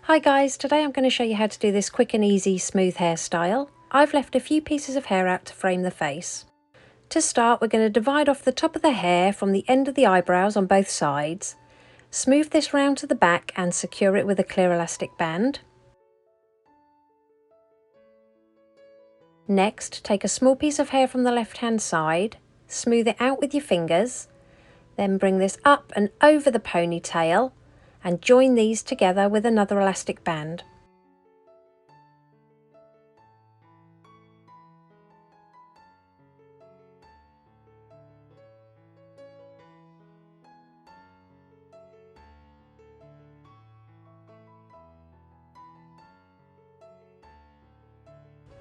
Hi guys, today I'm going to show you how to do this quick and easy smooth hairstyle. I've left a few pieces of hair out to frame the face. To start, we're going to divide off the top of the hair from the end of the eyebrows on both sides. Smooth this round to the back and secure it with a clear elastic band. Next, take a small piece of hair from the left hand side, smooth it out with your fingers, then bring this up and over the ponytail and join these together with another elastic band.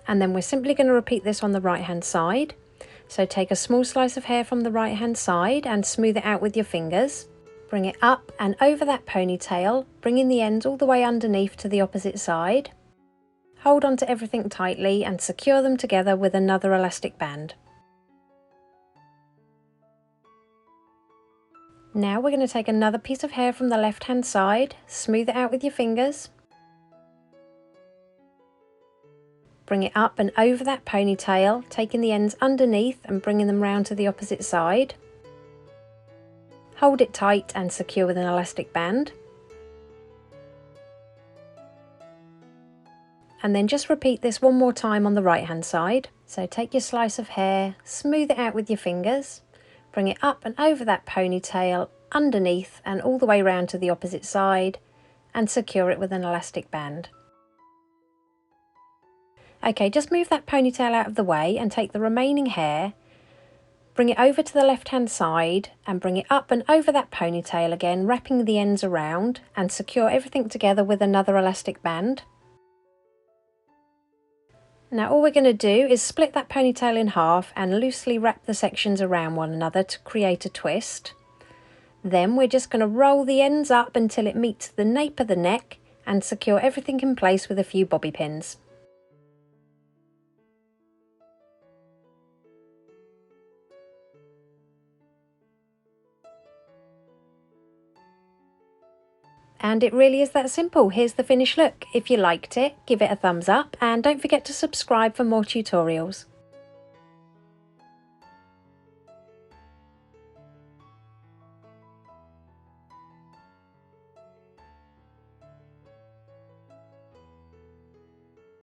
And then we're simply going to repeat this on the right hand side. So take a small slice of hair from the right hand side and smooth it out with your fingers. Bring it up and over that ponytail, bringing the ends all the way underneath to the opposite side. Hold on to everything tightly and secure them together with another elastic band. Now we're going to take another piece of hair from the left hand side, smooth it out with your fingers. Bring it up and over that ponytail, taking the ends underneath and bringing them round to the opposite side. Hold it tight and secure with an elastic band. And then just repeat this one more time on the right hand side. So take your slice of hair, smooth it out with your fingers, bring it up and over that ponytail, underneath and all the way round to the opposite side, and secure it with an elastic band. Okay, just move that ponytail out of the way and take the remaining hair, bring it over to the left hand side and bring it up and over that ponytail again, wrapping the ends around, and secure everything together with another elastic band. Now all we're going to do is split that ponytail in half and loosely wrap the sections around one another to create a twist. Then we're just going to roll the ends up until it meets the nape of the neck and secure everything in place with a few bobby pins. And it really is that simple. Here's the finished look. If you liked it, give it a thumbs up and don't forget to subscribe for more tutorials.